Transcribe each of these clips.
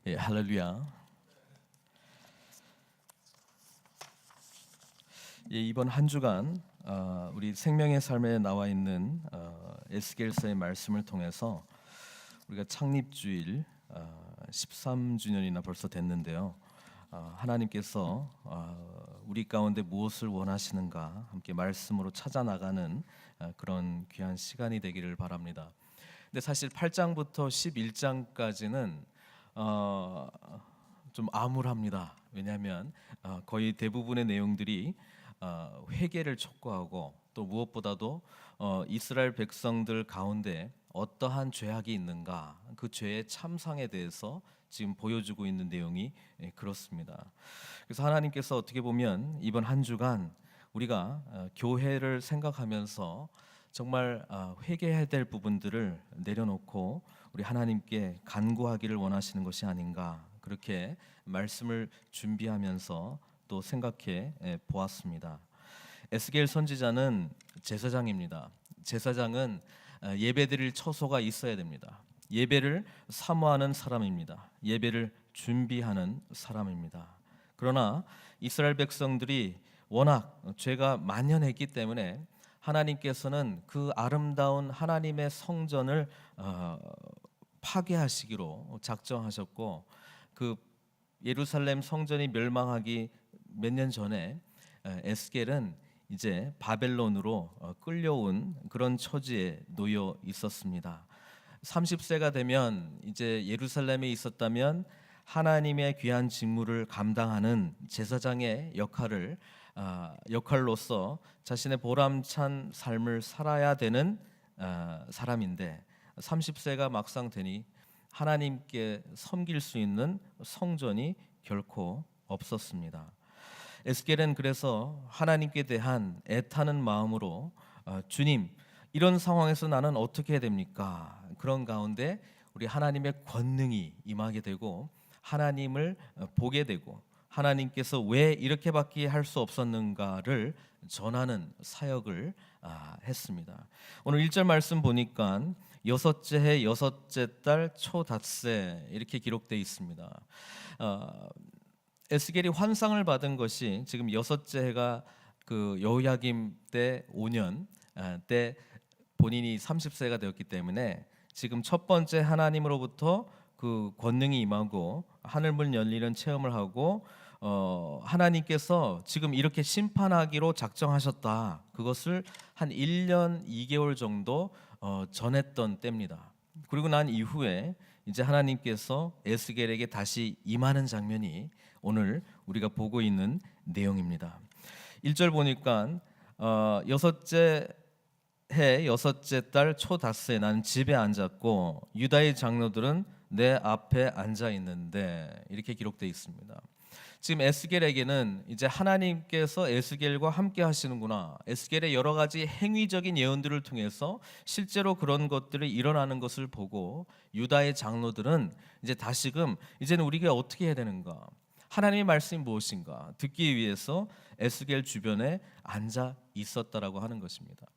할렐루야. 이번 한 주간 우리 생명의 삶에 나와 있는 에스겔서의 말씀을 통해서 우리가 창립주일 13주년이나 벌써 됐는데요. 하나님께서 우리 가운데 무엇을 원하시는가 함께 말씀으로 찾아 나가는 그런 귀한 시간이 되기를 바랍니다. 근데 사실 8장부터 11장까지는 좀 암울합니다. 왜냐하면 거의 대부분의 내용들이 회개를 촉구하고 또 무엇보다도 이스라엘 백성들 가운데 어떠한 죄악이 있는가, 그 죄의 참상에 대해서 지금 보여주고 있는 내용이 그렇습니다. 그래서 하나님께서 어떻게 보면 이번 한 주간 우리가 교회를 생각하면서 정말 회개해야 될 부분들을 내려놓고 우리 하나님께 간구하기를 원하시는 것이 아닌가, 그렇게 말씀을 준비하면서 또 생각해 보았습니다. 에스겔 선지자는 제사장입니다. 제사장은 예배드릴 처소가 있어야 됩니다. 예배를 사모하는 사람입니다. 예배를 준비하는 사람입니다. 그러나 이스라엘 백성들이 워낙 죄가 만연했기 때문에 하나님께서는 그 아름다운 하나님의 성전을 파괴하시기로 작정하셨고, 그 예루살렘 성전이 멸망하기 몇 년 전에 에스겔은 이제 바벨론으로 끌려온 그런 처지에 놓여 있었습니다. 30세가 되면 이제 예루살렘에 있었다면 하나님의 귀한 직무를 감당하는 제사장의 역할로서 자신의 보람찬 삶을 살아야 되는 사람인데, 30세가 막상 되니 하나님께 섬길 수 있는 성전이 결코 없었습니다. 에스겔은 그래서 하나님께 대한 애타는 마음으로 주님, 이런 상황에서 나는 어떻게 해야 됩니까? 그런 가운데 우리 하나님의 권능이 임하게 되고 하나님을 보게 되고 하나님께서 왜 이렇게밖에 할 수 없었는가를 전하는 사역을 했습니다. 오늘 1절 말씀 보니까 여섯째 해 여섯째 달 초닷새 이렇게 기록되어 있습니다. 에스겔이 환상을 받은 것이 지금 여섯째 해가 그 여호야김 때 5년 때 본인이 30세가 되었기 때문에 지금 첫 번째 하나님으로부터 그 권능이 임하고 하늘문 열리는 체험을 하고 하나님께서 지금 이렇게 심판하기로 작정하셨다. 그것을 한 1년 2개월 정도 전했던 때입니다. 그리고 난 이후에 이제 하나님께서 에스겔에게 다시 임하는 장면이 오늘 우리가 보고 있는 내용입니다. 1절 보니까 여섯째 해 여섯째 달 초닷새 나는 집에 앉았고 유다의 장로들은 내 앞에 앉아 있는데, 이렇게 기록되어 있습니다. 지금 에스겔에게는 이제 하나님께서 에스겔과 함께 하시는구나, 에스겔의 여러 가지 행위적인 예언들을 통해서 실제로 그런 것들이 일어나는 것을 보고 유다의 장로들은 이제 다시금 이제는 우리가 어떻게 해야 되는가, 하나님의 말씀이 무엇인가 듣기 위해서 에스겔 주변에 앉아 있었다라고 하는 것입니다.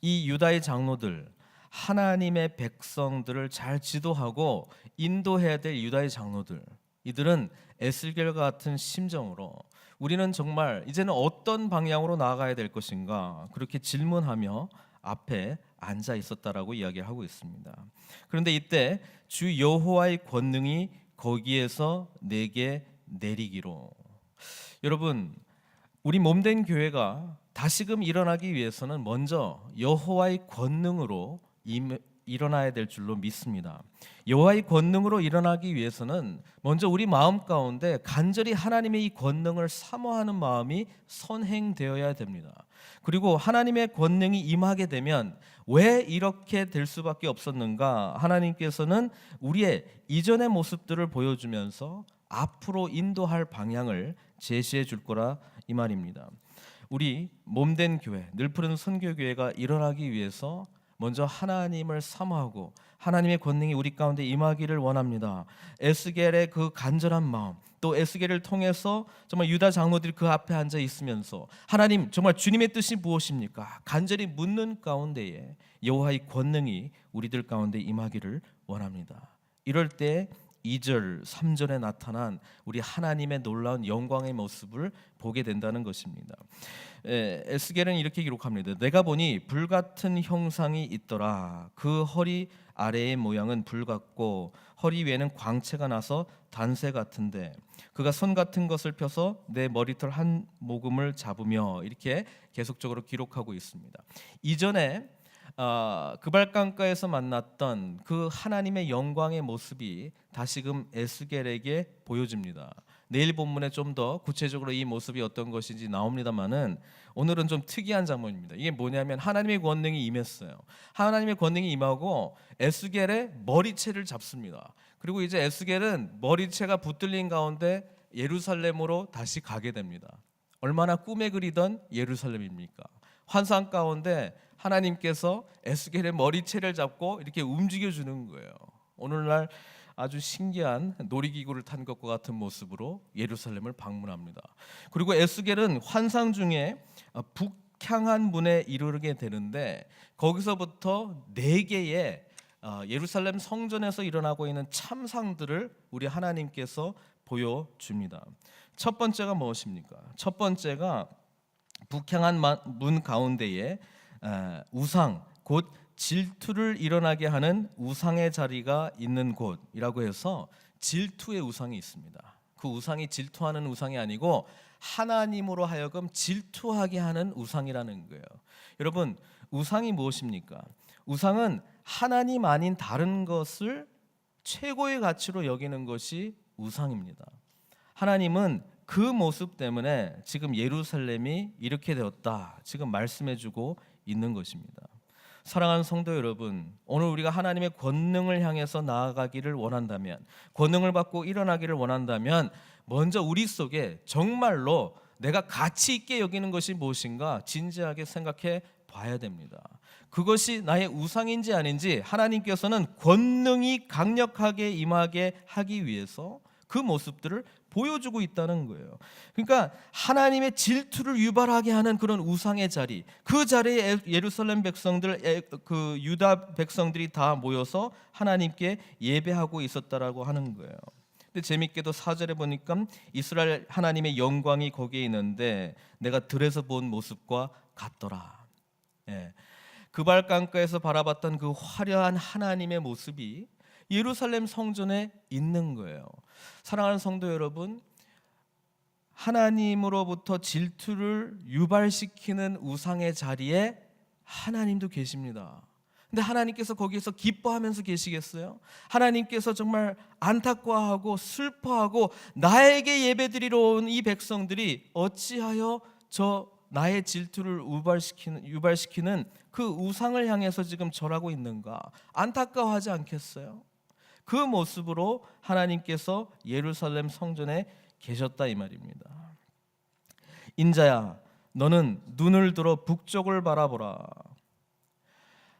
이 유다의 장로들, 하나님의 백성들을 잘 지도하고 인도해야 될 유다의 장로들, 이들은 에스겔과 같은 심정으로 우리는 정말 이제는 어떤 방향으로 나아가야 될 것인가 그렇게 질문하며 앞에 앉아 있었다라고 이야기하고 있습니다. 그런데 이때 주 여호와의 권능이 거기에서 내게 내리기로. 여러분, 우리 몸된 교회가 다시금 일어나기 위해서는 먼저 여호와의 권능으로 일어나야 될 줄로 믿습니다. 여호와의 권능으로 일어나기 위해서는 먼저 우리 마음 가운데 간절히 하나님의 이 권능을 사모하는 마음이 선행되어야 됩니다. 그리고 하나님의 권능이 임하게 되면 왜 이렇게 될 수밖에 없었는가, 하나님께서는 우리의 이전의 모습들을 보여주면서 앞으로 인도할 방향을 제시해 줄 거라 이 말입니다. 우리 몸된 교회, 늘푸른 선교교회가 일어나기 위해서 먼저 하나님을 사모하고 하나님의 권능이 우리 가운데 임하기를 원합니다. 에스겔의 그 간절한 마음, 또 에스겔을 통해서 정말 유다 장로들이 그 앞에 앉아 있으면서 하나님, 정말 주님의 뜻이 무엇입니까? 간절히 묻는 가운데에 여호와의 권능이 우리들 가운데 임하기를 원합니다. 이럴 때 2절, 3절에 나타난 우리 하나님의 놀라운 영광의 모습을 보게 된다는 것입니다. 에스겔은 이렇게 기록합니다. 내가 보니 불같은 형상이 있더라. 그 허리 아래의 모양은 불 같고 허리 위에는 광채가 나서 단새 같은데 그가 손 같은 것을 펴서 내 머리털 한 모금을 잡으며 이렇게 계속적으로 기록하고 있습니다. 이전에 그발강가에서 만났던 그 하나님의 영광의 모습이 다시금 에스겔에게 보여집니다. 내일 본문에 좀 더 구체적으로 이 모습이 어떤 것인지 나옵니다만은 오늘은 좀 특이한 장면입니다. 이게 뭐냐면 하나님의 권능이 임했어요. 하나님의 권능이 임하고 에스겔의 머리채를 잡습니다. 그리고 이제 에스겔은 머리채가 붙들린 가운데 예루살렘으로 다시 가게 됩니다. 얼마나 꿈에 그리던 예루살렘입니까? 환상 가운데 하나님께서 에스겔의 머리채를 잡고 이렇게 움직여주는 거예요. 오늘날 아주 신기한 놀이기구를 탄 것과 같은 모습으로 예루살렘을 방문합니다. 그리고 에스겔은 환상 중에 북향한 문에 이르게 되는데 거기서부터 4개의 예루살렘 성전에서 일어나고 있는 참상들을 우리 하나님께서 보여줍니다. 첫 번째가 무엇입니까? 첫 번째가 북향한 문 가운데에 우상, 곧 질투를 일어나게 하는 우상의 자리가 있는 곳이라고 해서 질투의 우상이 있습니다. 그 우상이 질투하는 우상이 아니고 하나님으로 하여금 질투하게 하는 우상이라는 거예요. 여러분, 우상이 무엇입니까? 우상은 하나님 아닌 다른 것을 최고의 가치로 여기는 것이 우상입니다. 하나님은 그 모습 때문에 지금 예루살렘이 이렇게 되었다, 지금 말씀해주고 있는 것입니다. 사랑하는 성도 여러분, 오늘 우리가 하나님의 권능을 향해서 나아가기를 원한다면, 권능을 받고 일어나기를 원한다면 먼저 우리 속에 정말로 내가 가치 있게 여기는 것이 무엇인가 진지하게 생각해 봐야 됩니다. 그것이 나의 우상인지 아닌지 하나님께서는 권능이 강력하게 임하게 하기 위해서 그 모습들을 보여주고 있다는 거예요. 그러니까 하나님의 질투를 유발하게 하는 그런 우상의 자리, 그 자리에 예루살렘 백성들, 그 유다 백성들이 다 모여서 하나님께 예배하고 있었다라고 하는 거예요. 근데 재밌게도 4절에 보니까 이스라엘 하나님의 영광이 거기에 있는데 내가 들에서 본 모습과 같더라. 그발강가에서 바라봤던 그 화려한 하나님의 모습이 예루살렘 성전에 있는 거예요. 사랑하는 성도 여러분, 하나님으로부터 질투를 유발시키는 우상의 자리에 하나님도 계십니다. 근데 하나님께서 거기에서 기뻐하면서 계시겠어요? 하나님께서 정말 안타까워하고 슬퍼하고 나에게 예배드리러 온 이 백성들이 어찌하여 저 나의 질투를 유발시키는 그 우상을 향해서 지금 절하고 있는가? 안타까워하지 않겠어요? 그 모습으로 하나님께서 예루살렘 성전에 계셨다 이 말입니다. 인자야, 너는 눈을 들어 북쪽을 바라보라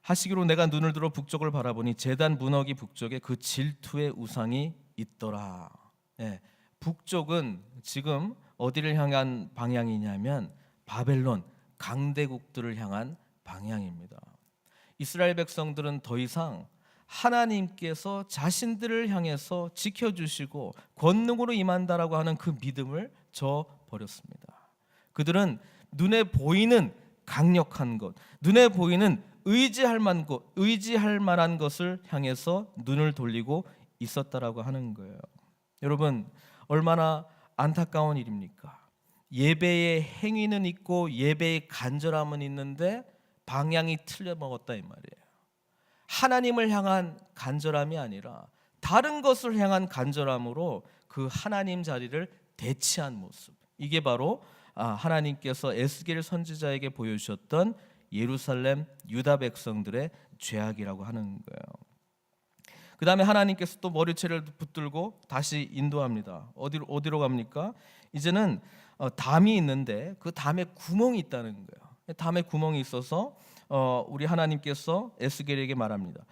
하시기로 내가 눈을 들어 북쪽을 바라보니 제단 문어기 북쪽에 그 질투의 우상이 있더라. 북쪽은 지금 어디를 향한 방향이냐면 바벨론, 강대국들을 향한 방향입니다. 이스라엘 백성들은 더 이상 하나님께서 자신들을 향해서 지켜주시고 권능으로 임한다라고 하는 그 믿음을 저버렸습니다. 그들은 눈에 보이는 강력한 것, 눈에 보이는 의지할 만한 것을 향해서 눈을 돌리고 있었다라고 하는 거예요. 여러분, 얼마나 안타까운 일입니까? 예배의 행위는 있고 예배의 간절함은 있는데 방향이 틀려 먹었다 이 말이에요. 하나님을 향한 간절함이 아니라 다른 것을 향한 간절함으로 그 하나님 자리를 대치한 모습, 이게 바로 하나님께서 에스겔 선지자에게 보여주셨던 예루살렘 유다 백성들의 죄악이라고 하는 거예요. 그 다음에 하나님께서 또 머리채를 붙들고 다시 인도합니다. 어디로 갑니까? 이제는 담이 있는데 그 담에 구멍이 있다는 거예요. 담에 구멍이 있어서 우리 하나님께서 에스겔에게 말합니다.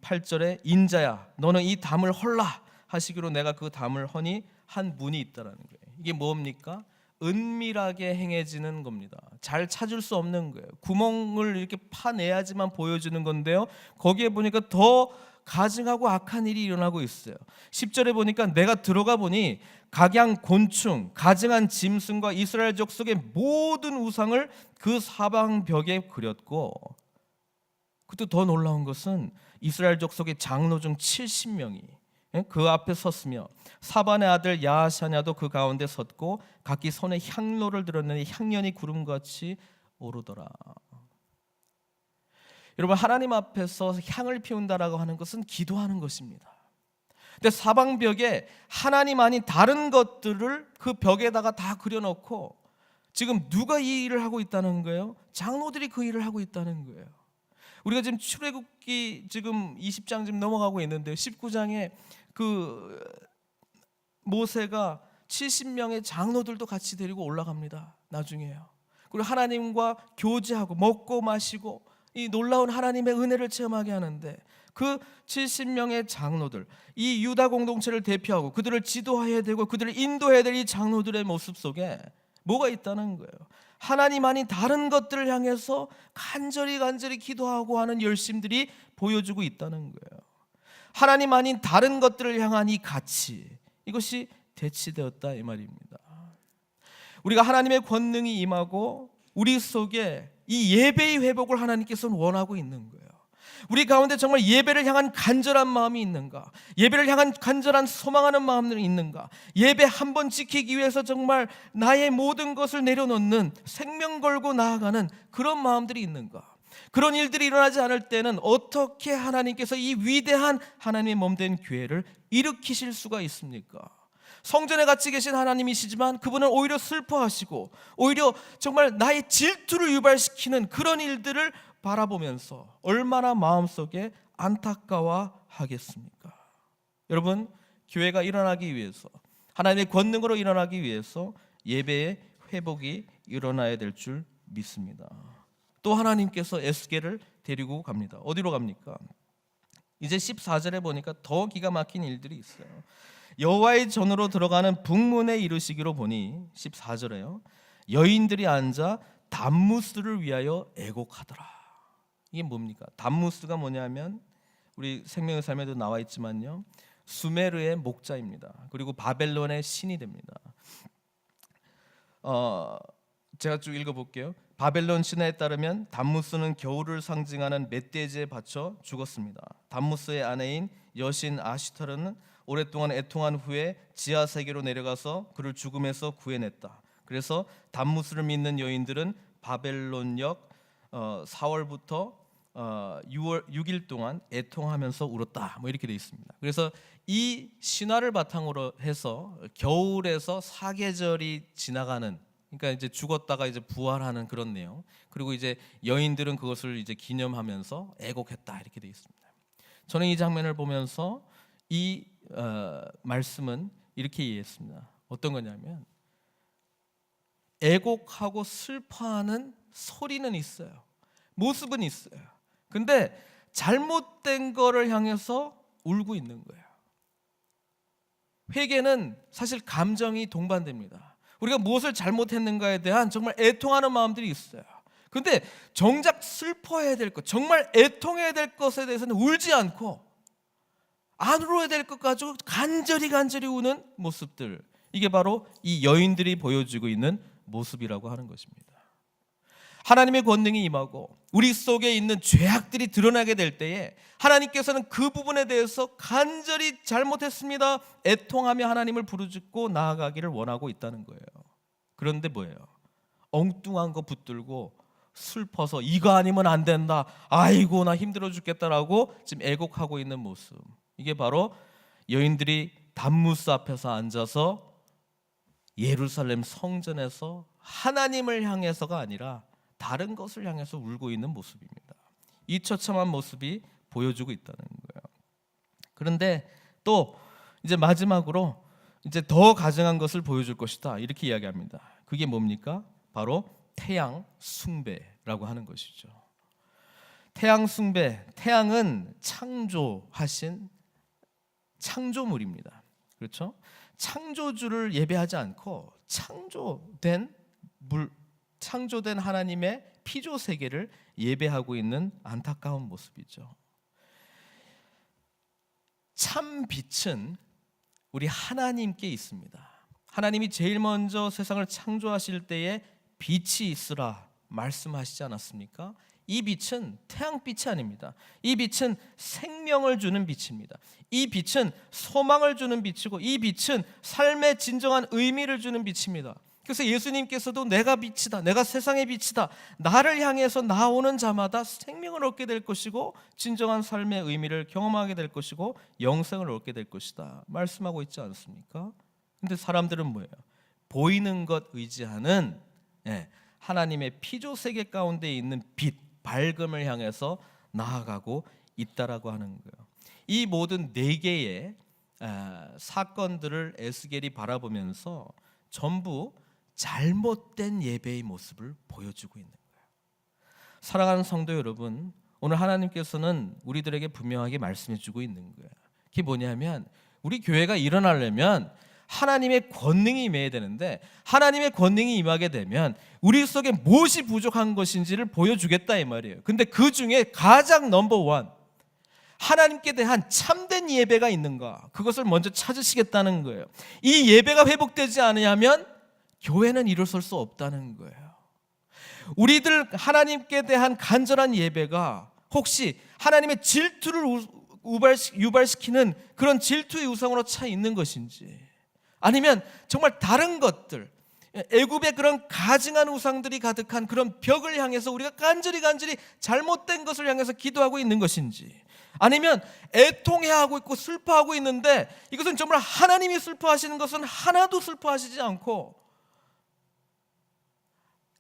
8절에 인자야, 너는 이 담을 헐라 하시기로 내가 그 담을 허니 한 문이 있다라는 거예요. 이게 뭡니까? 은밀하게 행해지는 겁니다. 잘 찾을 수 없는 거예요. 구멍을 이렇게 파내야지만 보여주는 건데요. 거기에 보니까 더 가증하고 악한 일이 일어나고 있어요. 10절에 보니까 내가 들어가 보니 각양 곤충, 가증한 짐승과 이스라엘 족속의 모든 우상을 그 사방 벽에 그렸고, 그것도 더 놀라운 것은 이스라엘 족속의 장로 중 70명이 그 앞에 섰으며 사반의 아들 야하샤냐도 그 가운데 섰고 각기 손에 향로를 들었는데 향연이 구름같이 오르더라. 여러분, 하나님 앞에서 향을 피운다라고 하는 것은 기도하는 것입니다. 근데 사방벽에 하나님 아닌 다른 것들을 그 벽에다가 다 그려놓고 지금 누가 이 일을 하고 있다는 거예요? 장로들이 그 일을 하고 있다는 거예요. 우리가 지금 출애굽기 지금 20장 지금 넘어가고 있는데 19장에 그 모세가 70명의 장로들도 같이 데리고 올라갑니다. 나중에요. 그리고 하나님과 교제하고 먹고 마시고 이 놀라운 하나님의 은혜를 체험하게 하는데, 그 70명의 장로들, 이 유다 공동체를 대표하고 그들을 지도해야 되고 그들을 인도해야 될 이 장로들의 모습 속에 뭐가 있다는 거예요? 하나님 아닌 다른 것들을 향해서 간절히 기도하고 하는 열심들이 보여주고 있다는 거예요. 하나님 아닌 다른 것들을 향한 이 가치, 이것이 대치되었다 이 말입니다. 우리가 하나님의 권능이 임하고 우리 속에 이 예배의 회복을 하나님께서는 원하고 있는 거예요. 우리 가운데 정말 예배를 향한 간절한 마음이 있는가? 예배를 향한 간절한 소망하는 마음들이 있는가? 예배 한 번 지키기 위해서 정말 나의 모든 것을 내려놓는, 생명 걸고 나아가는 그런 마음들이 있는가? 그런 일들이 일어나지 않을 때는 어떻게 하나님께서 이 위대한 하나님의 몸된 교회를 일으키실 수가 있습니까? 성전에 같이 계신 하나님이시지만 그분은 오히려 슬퍼하시고 오히려 정말 나의 질투를 유발시키는 그런 일들을 바라보면서 얼마나 마음속에 안타까워하겠습니까? 여러분, 교회가 일어나기 위해서, 하나님의 권능으로 일어나기 위해서 예배의 회복이 일어나야 될 줄 믿습니다. 또 하나님께서 에스겔을 데리고 갑니다. 어디로 갑니까? 이제 14절에 보니까 더 기가 막힌 일들이 있어요. 여호와의 전으로 들어가는 북문에 이르시기로 보니 14절에요. 여인들이 앉아 담무스를 위하여 애곡하더라. 이게 뭡니까? 담무스가 뭐냐면 우리 생명의 삶에도 나와 있지만요, 수메르의 목자입니다. 그리고 바벨론의 신이 됩니다. 제가 쭉 읽어볼게요. 바벨론 신화에 따르면 담무스는 겨울을 상징하는 멧돼지에 바쳐 죽었습니다. 담무스의 아내인 여신 아시타르는 오랫동안 애통한 후에 지하 세계로 내려가서 그를 죽음에서 구해냈다. 그래서 담무스를 믿는 여인들은 바벨론역 4월부터 6일 동안 애통하면서 울었다. 뭐 이렇게 되어 있습니다. 그래서 이 신화를 바탕으로 해서 겨울에서 사계절이 지나가는, 그러니까 이제 죽었다가 이제 부활하는 그런 내용. 그리고 이제 여인들은 그것을 이제 기념하면서 애곡했다 이렇게 되어 있습니다. 저는 이 장면을 보면서 이 말씀은 이렇게 이해했습니다. 어떤 거냐면 애곡하고 슬퍼하는 소리는 있어요. 모습은 있어요. 근데 잘못된 거를 향해서 울고 있는 거예요. 회개는 사실 감정이 동반됩니다. 우리가 무엇을 잘못했는가에 대한 정말 애통하는 마음들이 있어요. 근데 정작 슬퍼해야 될 것, 정말 애통해야 될 것에 대해서는 울지 않고 안 울어야 될 것 가지고 간절히 우는 모습들, 이게 바로 이 여인들이 보여주고 있는 모습이라고 하는 것입니다. 하나님의 권능이 임하고 우리 속에 있는 죄악들이 드러나게 될 때에 하나님께서는 그 부분에 대해서 간절히 잘못했습니다, 애통하며 하나님을 부르짖고 나아가기를 원하고 있다는 거예요. 그런데 뭐예요? 엉뚱한 거 붙들고 슬퍼서 이거 아니면 안 된다, 아이고 나 힘들어 죽겠다라고 지금 애곡하고 있는 모습, 이게 바로 여인들이 담무스 앞에서 앉아서 예루살렘 성전에서 하나님을 향해서가 아니라 다른 것을 향해서 울고 있는 모습입니다. 이 처참한 모습이 보여주고 있다는 거예요. 그런데 또 이제 마지막으로 이제 더 가증한 것을 보여줄 것이다 이렇게 이야기합니다. 그게 뭡니까? 바로 태양 숭배라고 하는 것이죠. 태양 숭배, 태양은 창조하신 창조물입니다. 그렇죠? 창조주를 예배하지 않고 창조된 하나님의 피조 세계를 예배하고 있는 안타까운 모습이죠. 참 빛은 우리 하나님께 있습니다. 하나님이 제일 먼저 세상을 창조하실 때에 빛이 있으라 말씀하시지 않았습니까? 이 빛은 태양빛이 아닙니다. 이 빛은 생명을 주는 빛입니다. 이 빛은 소망을 주는 빛이고, 이 빛은 삶의 진정한 의미를 주는 빛입니다. 그래서 예수님께서도 내가 빛이다, 내가 세상의 빛이다, 나를 향해서 나오는 자마다 생명을 얻게 될 것이고 진정한 삶의 의미를 경험하게 될 것이고 영생을 얻게 될 것이다 말씀하고 있지 않습니까? 근데 사람들은 뭐예요? 보이는 것 의지하는 하나님의 피조 세계 가운데 있는 빛, 밝음을 향해서 나아가고 있다라고 하는 거예요. 이 모든 네 개의 사건들을 에스겔이 바라보면서 전부 잘못된 예배의 모습을 보여주고 있는 거예요. 사랑하는 성도 여러분, 오늘 하나님께서는 우리들에게 분명하게 말씀해 주고 있는 거예요. 그게 뭐냐면 우리 교회가 일어나려면 하나님의 권능이 임해야 되는데, 하나님의 권능이 임하게 되면 우리 속에 무엇이 부족한 것인지를 보여주겠다 이 말이에요. 근데 그 중에 가장 넘버원, 하나님께 대한 참된 예배가 있는가, 그것을 먼저 찾으시겠다는 거예요. 이 예배가 회복되지 않으면 교회는 일어설 수 없다는 거예요. 우리들 하나님께 대한 간절한 예배가 혹시 하나님의 질투를 유발시키는 그런 질투의 우상으로 차 있는 것인지, 아니면 정말 다른 것들, 애굽의 그런 가증한 우상들이 가득한 그런 벽을 향해서 우리가 간절히 잘못된 것을 향해서 기도하고 있는 것인지, 아니면 애통해하고 있고 슬퍼하고 있는데 이것은 정말 하나님이 슬퍼하시는 것은 하나도 슬퍼하시지 않고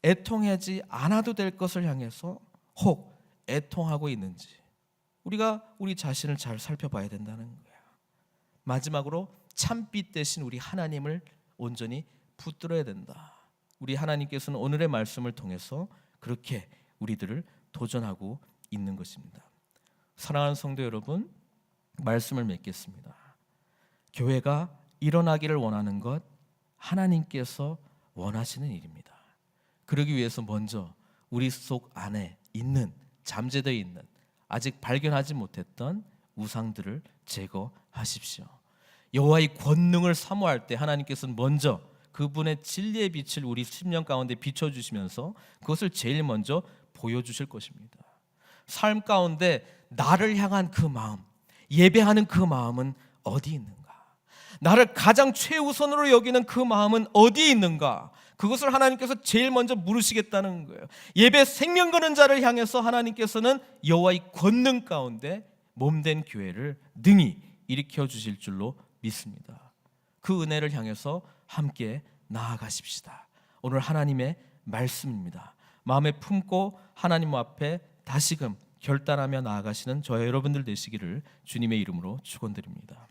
애통하지 않아도 될 것을 향해서 혹 애통하고 있는지, 우리가 우리 자신을 잘 살펴봐야 된다는 거예요. 마지막으로 참빛 대신 우리 하나님을 온전히 붙들어야 된다. 우리 하나님께서는 오늘의 말씀을 통해서 그렇게 우리들을 도전하고 있는 것입니다. 사랑하는 성도 여러분, 말씀을 맺겠습니다. 교회가 일어나기를 원하는 것 하나님께서 원하시는 일입니다. 그러기 위해서 먼저 우리 속 안에 있는, 잠재되어 있는 아직 발견하지 못했던 우상들을 제거하십시오. 여호와의 권능을 사모할 때 하나님께서는 먼저 그분의 진리의 빛을 우리 심령 가운데 비춰주시면서 그것을 제일 먼저 보여주실 것입니다. 삶 가운데 나를 향한 그 마음, 예배하는 그 마음은 어디 있는가? 나를 가장 최우선으로 여기는 그 마음은 어디에 있는가? 그것을 하나님께서 제일 먼저 물으시겠다는 거예요. 예배 생명 거는 자를 향해서 하나님께서는 여호와의 권능 가운데 몸된 교회를 능히 일으켜 주실 줄로 믿습니다. 그 은혜를 향해서 함께 나아가십시다. 오늘 하나님의 말씀입니다. 마음에 품고 하나님 앞에 다시금 결단하며 나아가시는 저와 여러분들 되시기를 주님의 이름으로 축원드립니다.